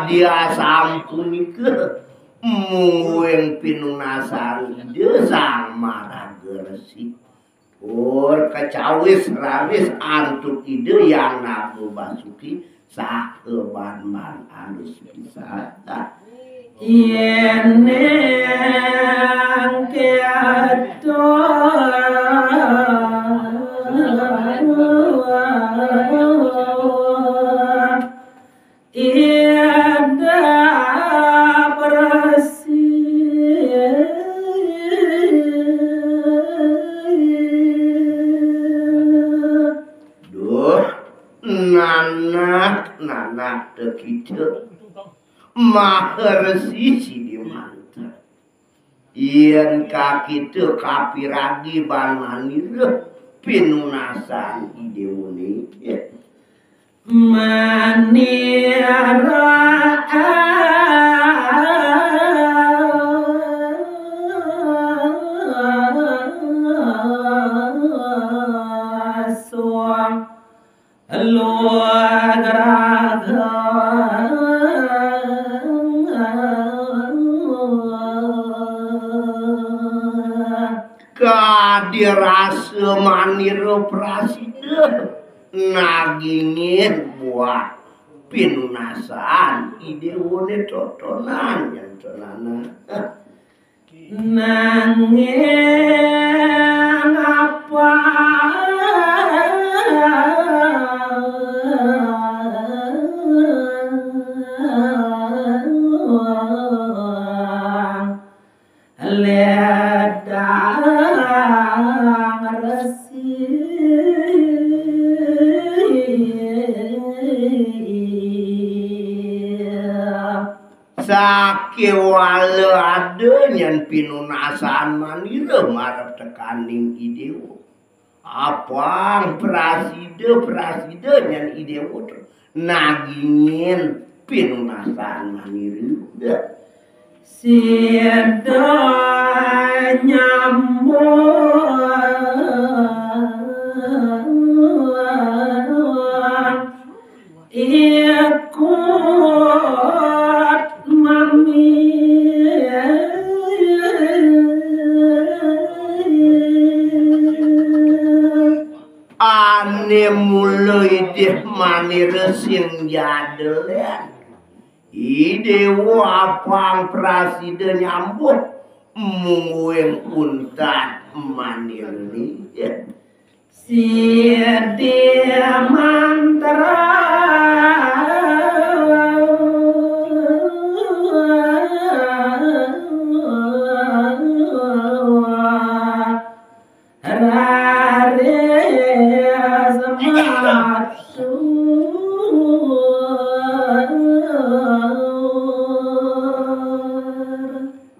Dia sampuni ke mungguing pinunasan dia sama ragersi or kacawis raris antuk ide yang nabu basuki saheban-ban anus bisa yene keato nanak tekite mahersi si dimanta ien kaki te kapiragi ban manir pinunasan ideuni manira dirasa maniro prasida nagingin buah pinunasan ideone totonan yang tonana nanging apa sakewala adanya pinunasan manira marap tekaning idewo apang prasida nyan idewo nagingin pinunasan manira siada nyamuk ikut mami ane mulai deh manir sing jadelen idewo apang prasida nyambut mungguing untan manir ni dia mantra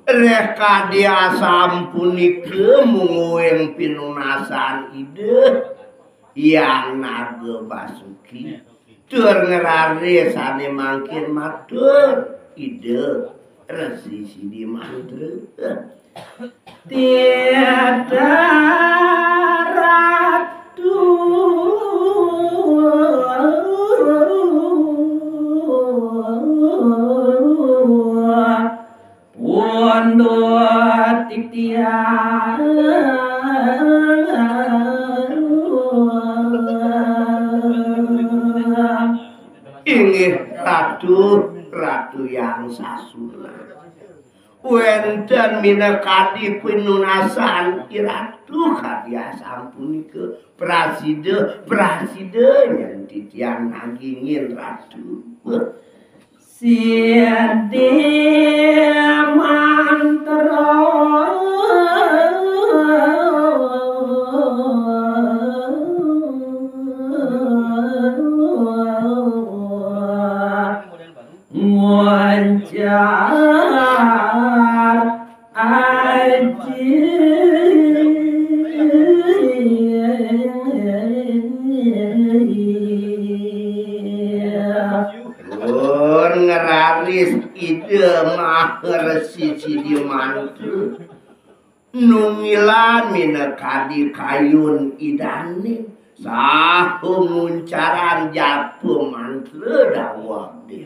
reka dia sampuni ke mungguing pinunasan ide yang naga basuki tur ngerare sane mangkin matur ide resi sidi mantra tiada ratu pondok titian ingin ratu yang sasuna wenten minekadi pinunasan iratu kadia sampuni ke prasida yang titian nagingin ratu siade mantra sisi di mantu nungilan minekadi kayun idane sahu muncaran japu mantra dawa deh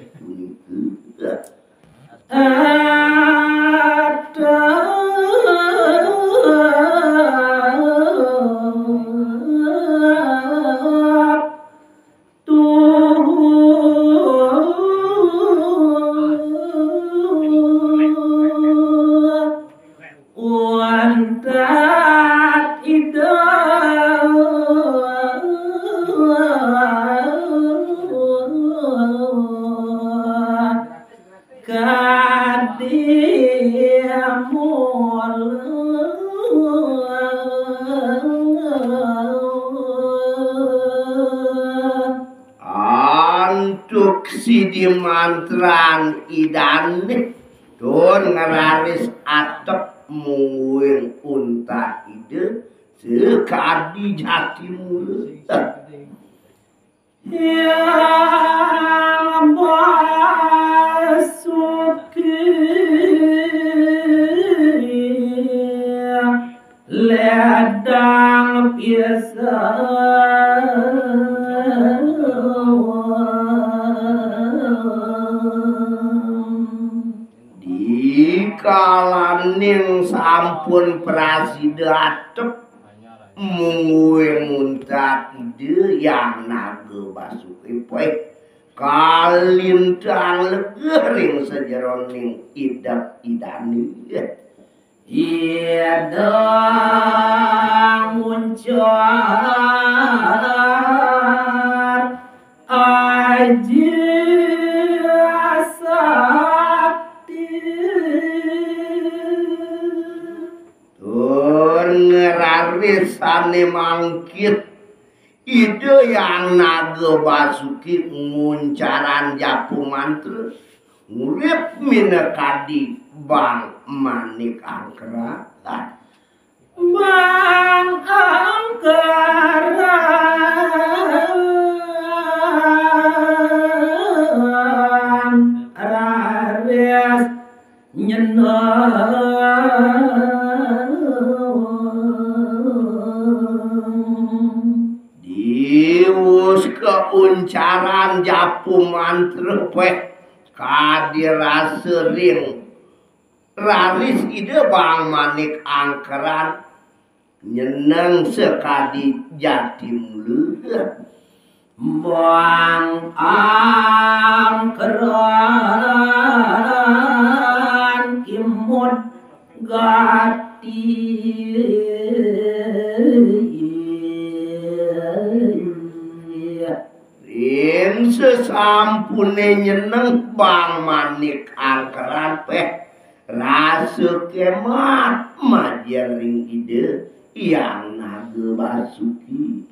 antuk sidi mantran idane don ngeraris atep muing unta ide sekadi jati mulut yang basuki ledang biasa di kalaning sampun prasidatep mungguing muntat ide yang naga basuki poe kalintang legering sejeroning idap idani idang muncar aja ngerarisane mangkit ide yang naga basuki nguncaran japu mantra ngurip minekadi bang manik angkara bang angkara raris dius keuncaran japu mantra peh kadira sering raris ide bang manik angkeran nyeneng sekadi jati mulu bang angkeran kimut gati ing sesampune nyeneng bang manik angkeran peh rasa kemat majering ide yang naga basuki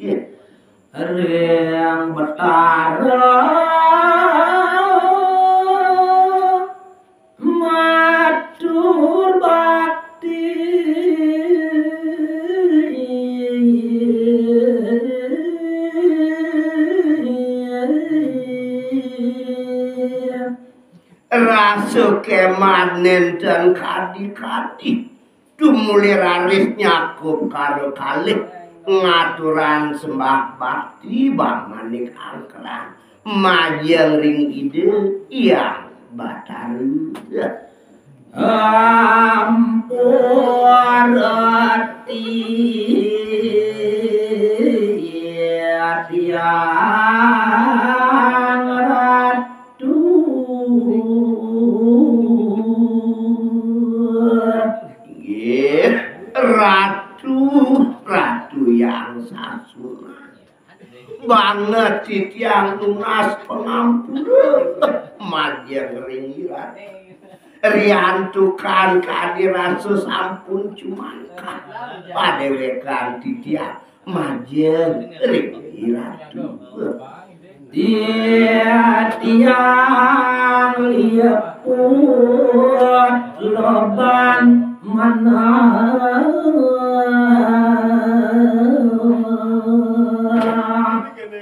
ring betara matur bakti rasa kemat nenten kadi-kadi dumuli raris nyakup karo kalih ngaturan sembah bakti bang manik angkeran majeng ring ide yang bataru ampun reti tiang ratu ratu yang sasuna banget titiang tunas pengampunan majeng ringiran riantukan kadiran sesampun cumangka padewekan titiang majeng ringiran tiang liaput loban mana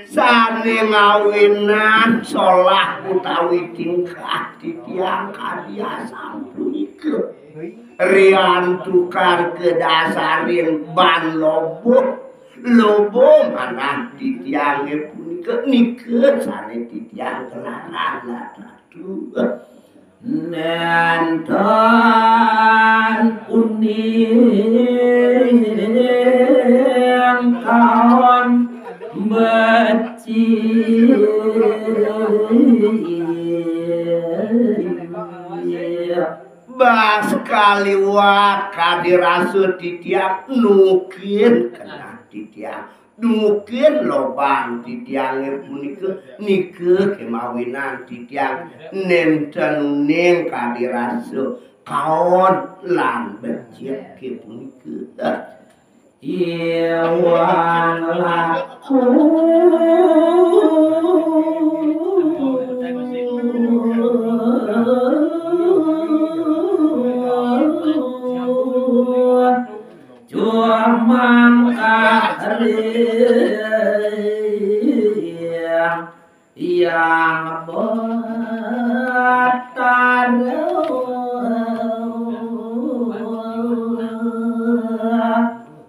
sane ngawinan solah utawi tingkah titiang kadia sampun punike rian tukang kedasarin ban lobo manah titiange punike nike sane titiang kelaran ratu nenten uning kawan beci bas kaliwat kadirasut titiang nukin kena titiang nukin lobang titiange punike nike kemawinan titiang nenten uning kadirasut kaon lan becik ke punike iwan laku Cuman yang bertaruh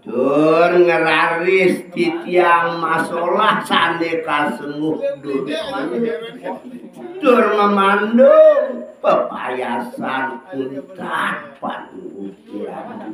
tur ngeraris titiang masalah sane kasenguh tur memandung pepayasan untapan ukiran